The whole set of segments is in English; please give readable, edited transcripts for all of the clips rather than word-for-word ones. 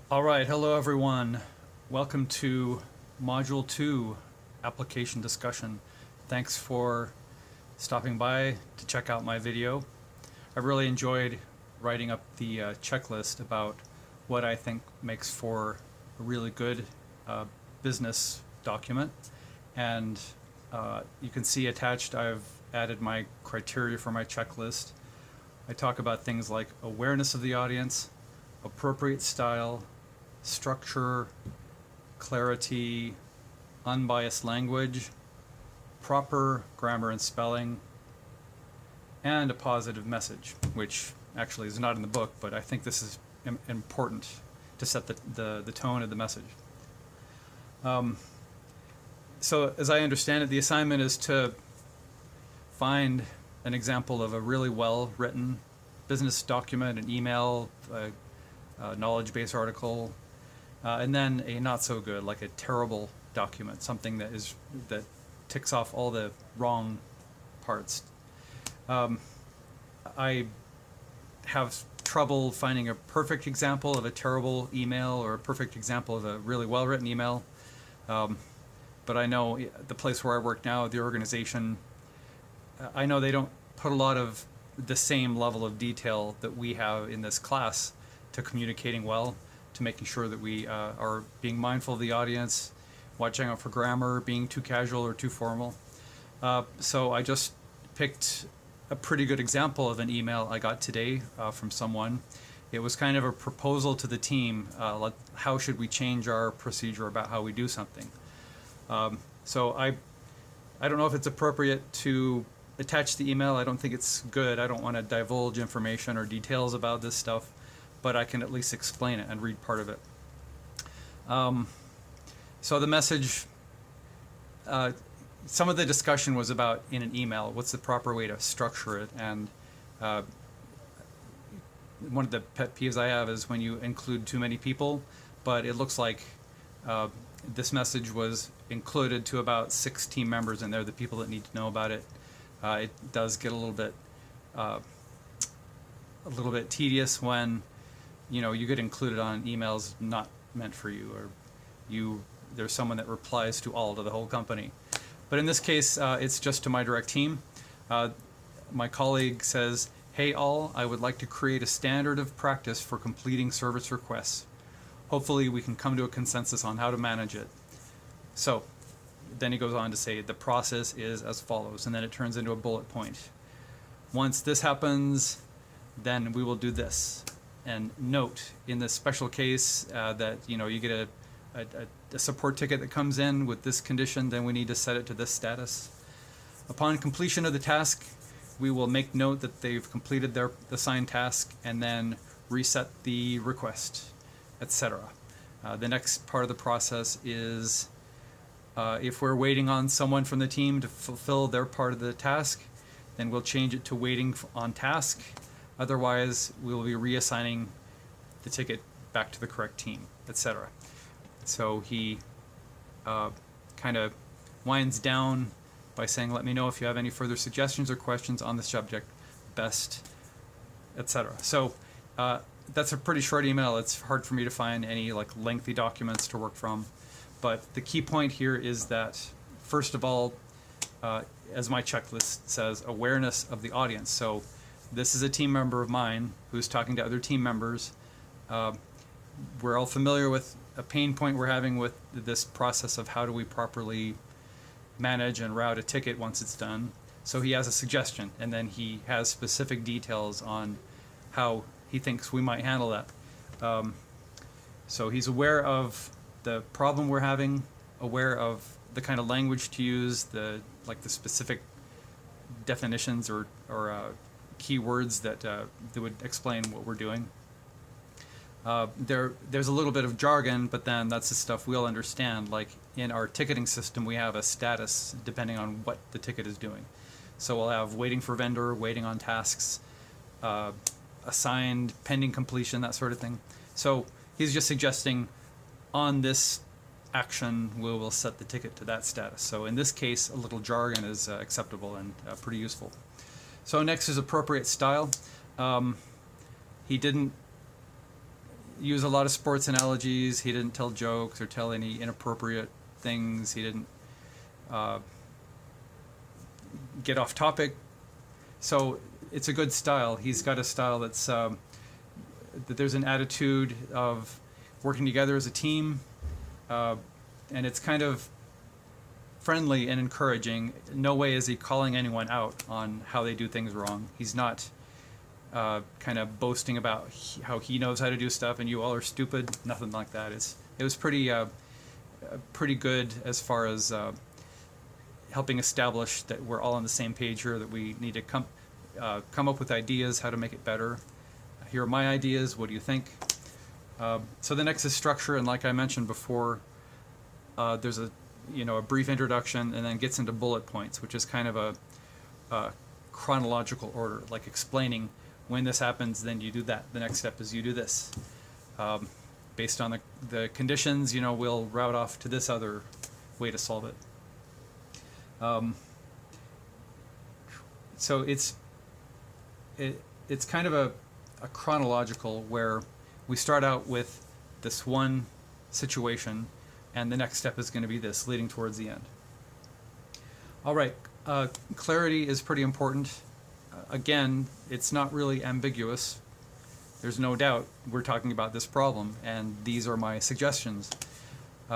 All right, hello everyone. Welcome to Module 2, Application Discussion. Thanks for stopping by to check out my video. I really enjoyed writing up the checklist about what I think makes for a really good business document. And you can see attached I've added my criteria for my checklist. I talk about things like awareness of the audience, appropriate style, structure, clarity, unbiased language, proper grammar and spelling, and a positive message, which actually is not in the book, but I think this is important to set the tone of the message. So as I understand it, the assignment is to find an example of a really well-written business document, an email, a knowledge-based article, and then a not so good, like a terrible document, something that ticks off all the wrong parts. I have trouble finding a perfect example of a terrible email or a perfect example of a really well-written email. But I know the place where I work now, the organization, I know they don't put a lot of the same level of detail that we have in this class to communicating well, to making sure that we are being mindful of the audience, watching out for grammar, being too casual or too formal. So I just picked a pretty good example of an email I got today from someone. It was kind of a proposal to the team, like how should we change our procedure about how we do something. So I don't know if it's appropriate to attach the email. I don't think it's good. I don't want to divulge information or details about this stuff, but I can at least explain it and read part of it. So the message, some of the discussion was about in an email, what's the proper way to structure it, and one of the pet peeves I have is when you include too many people, but it looks like this message was included to about 6 team members, and they're the people that need to know about it. It does get a little bit tedious when you get included on emails not meant for you, or there's someone that replies to the whole company. But in this case, it's just to my direct team. My colleague says, "Hey all, I would like to create a standard of practice for completing service requests. Hopefully we can come to a consensus on how to manage it." So then he goes on to say the process is as follows, and then it turns into a bullet point. Once this happens, then we will do this. And note, in this special case that you get a support ticket that comes in with this condition, then we need to set it to this status. Upon completion of the task, we will make note that they've completed their assigned task and then reset the request, etc. The next part of the process is if we're waiting on someone from the team to fulfill their part of the task, then we'll change it to waiting on task. Otherwise, we'll be reassigning the ticket back to the correct team, etc. So he kind of winds down by saying, "Let me know if you have any further suggestions or questions on the subject, best," etc. So that's a pretty short email. It's hard for me to find any lengthy documents to work from. But the key point here is that, first of all, as my checklist says, awareness of the audience. So this is a team member of mine who's talking to other team members. We're all familiar with a pain point we're having with this process of how do we properly manage and route a ticket once it's done. So he has a suggestion, and then he has specific details on how he thinks we might handle that. So he's aware of the problem we're having, aware of the kind of language to use, the specific definitions or keywords that would explain what we're doing. There's a little bit of jargon, but then that's the stuff we'll understand. Like in our ticketing system, we have a status depending on what the ticket is doing. So we'll have waiting for vendor, waiting on tasks, assigned, pending completion, that sort of thing. So he's just suggesting on this action, we will set the ticket to that status. So in this case, a little jargon is acceptable and pretty useful. So next is appropriate style. He didn't use a lot of sports analogies. He didn't tell jokes or tell any inappropriate things. He didn't get off topic. So it's a good style. He's got a style that's that there's an attitude of working together as a team, and it's kind of friendly and encouraging. No way is he calling anyone out on how they do things wrong. He's not kind of boasting about how he knows how to do stuff and you all are stupid. Nothing like that. It was pretty good as far as helping establish that we're all on the same page here, that we need to come up with ideas how to make it better. Here are my ideas. What do you think? So the next is structure, and like I mentioned before, there's a brief introduction and then gets into bullet points, which is kind of a chronological order, like explaining when this happens, then you do that. The next step is you do this. Based on the conditions, we'll route off to this other way to solve it. So it's kind of a chronological, where we start out with this one situation, and the next step is going to be this, leading towards the end. All right, clarity is pretty important. Again, it's not really ambiguous. There's no doubt we're talking about this problem, and these are my suggestions.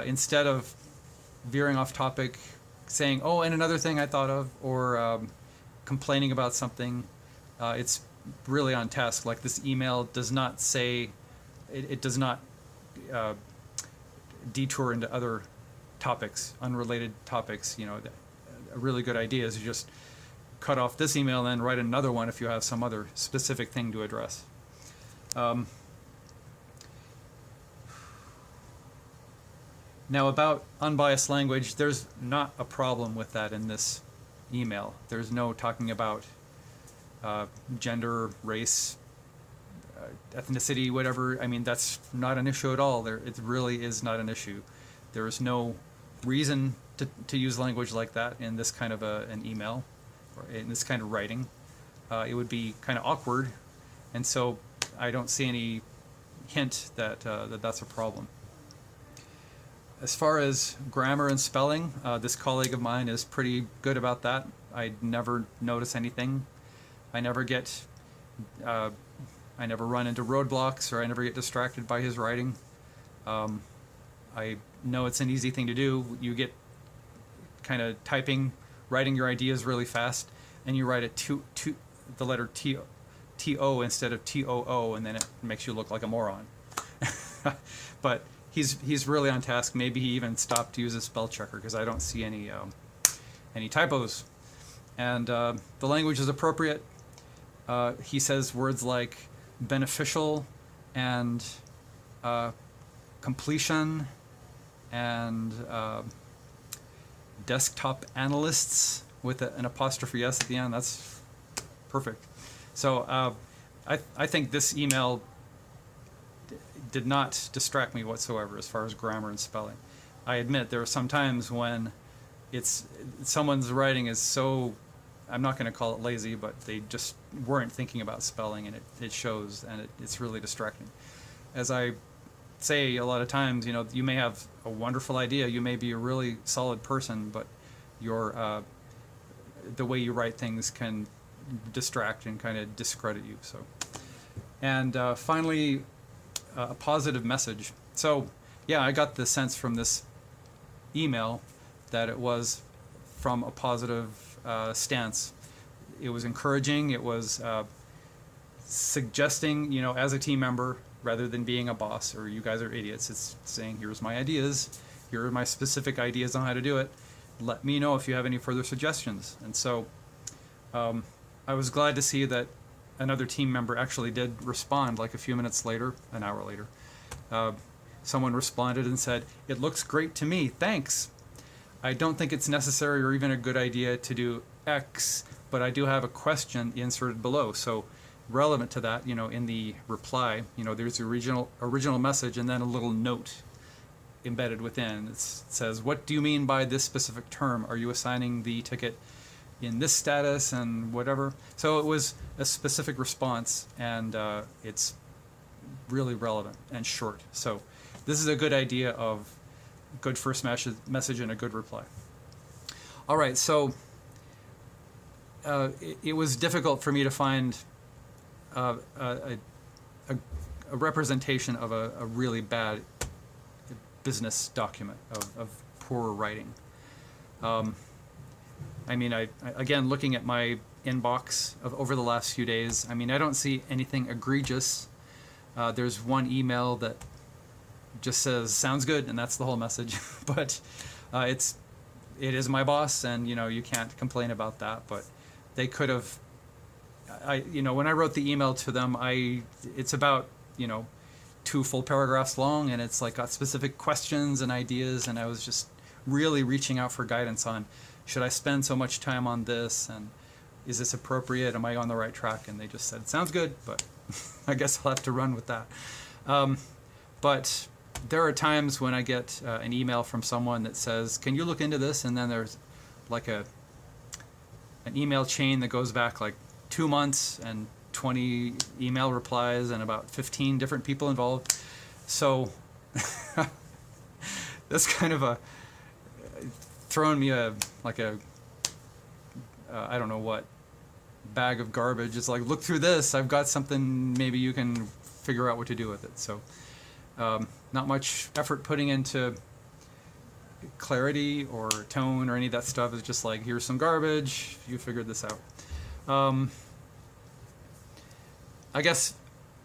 Instead of veering off topic, saying, oh, and another thing I thought of, or complaining about something, it's really on task. Like this email does not say, it does not detour into other topics, unrelated topics. A really good idea is you just cut off this email and then write another one if you have some other specific thing to address. Now about unbiased language, there's not a problem with that in this email. There's no talking about gender, race, ethnicity, whatever. I mean, that's not an issue at all. It really is not an issue. There is no reason to use language like that in this kind of an email, or in this kind of writing. It would be kind of awkward, and so I don't see any hint that that's a problem. As far as grammar and spelling, this colleague of mine is pretty good about that. I never notice anything. I never run into roadblocks, or I never get distracted by his writing. I know it's an easy thing to do. You get kind of writing your ideas really fast, and you write it the letter T-O instead of T-O-O, and then it makes you look like a moron. But he's really on task. Maybe he even stopped to use a spell checker, because I don't see any typos. And the language is appropriate. He says words like beneficial and completion and desktop analysts with an apostrophe S at the end. That's perfect. So I think this email did not distract me whatsoever as far as grammar and spelling. I admit there are some times when someone's writing is so, I'm not going to call it lazy, but they just weren't thinking about spelling, and it shows, and it's really distracting. As I say a lot of times, you may have a wonderful idea, you may be a really solid person, but the way you write things can distract and kind of discredit you. So, and finally, a positive message. So, yeah, I got the sense from this email that it was from a positive stance. It was encouraging. It was suggesting, as a team member, rather than being a boss or you guys are idiots. It's saying, here's my ideas. Here are my specific ideas on how to do it. Let me know if you have any further suggestions. And so I was glad to see that another team member actually did respond, like a few minutes later, an hour later. Someone responded and said, "It looks great to me, thanks. I don't think it's necessary or even a good idea to do X, but I do have a question inserted below." So relevant to that, in the reply, there's the original message and then a little note embedded within. It says, "What do you mean by this specific term? Are you assigning the ticket in this status and whatever?" So it was a specific response, and it's really relevant and short. So this is a good idea of good first message and a good reply. All right, so it was difficult for me to find a representation of a really bad business document of poor writing. I mean, again, looking at my inbox over the last few days, I mean, I don't see anything egregious. There's one email that just says "sounds good" and that's the whole message. But it is my boss, and you can't complain about that. But they could have. When I wrote the email to them, it's about 2 full paragraphs long, and it's like got specific questions and ideas, and I was just really reaching out for guidance on, should I spend so much time on this, and is this appropriate? Am I on the right track? And they just said, sounds good, but I guess I'll have to run with that. But there are times when I get an email from someone that says, can you look into this? And then there's like an email chain that goes back like 2 months and 20 email replies and about 15 different people involved. So that's kind of throwing me I don't know what bag of garbage. It's like, look through this, I've got something, maybe you can figure out what to do with it. So not much effort putting into clarity or tone or any of that stuff. It's just like, here's some garbage, you figured this out. I guess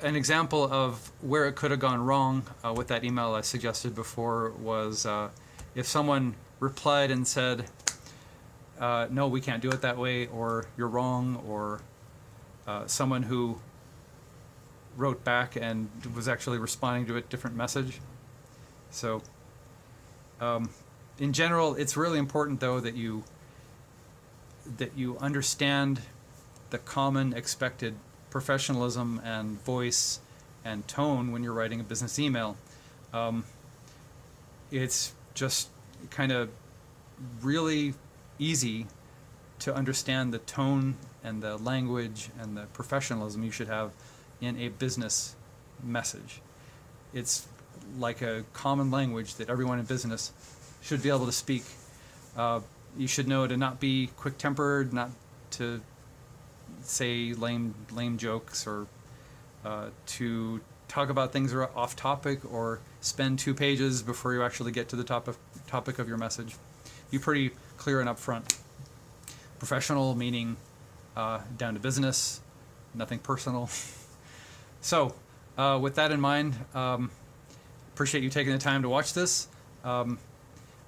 an example of where it could have gone wrong with that email I suggested before was if someone replied and said, no, we can't do it that way, or you're wrong, or someone who wrote back and was actually responding to a different message. So in general, it's really important, though, that you understand the common expected professionalism and voice and tone when you're writing a business email. It's just kind of really easy to understand the tone and the language and the professionalism you should have in a business message. It's like a common language that everyone in business should be able to speak. You should know to not be quick-tempered, not to say lame jokes, or to talk about things that are off topic, or spend 2 pages before you actually get to the topic of your message. Be pretty clear and upfront. Professional meaning down to business, nothing personal. So with that in mind, appreciate you taking the time to watch this.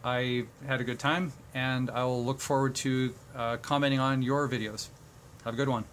I had a good time, and I will look forward to commenting on your videos. Have a good one.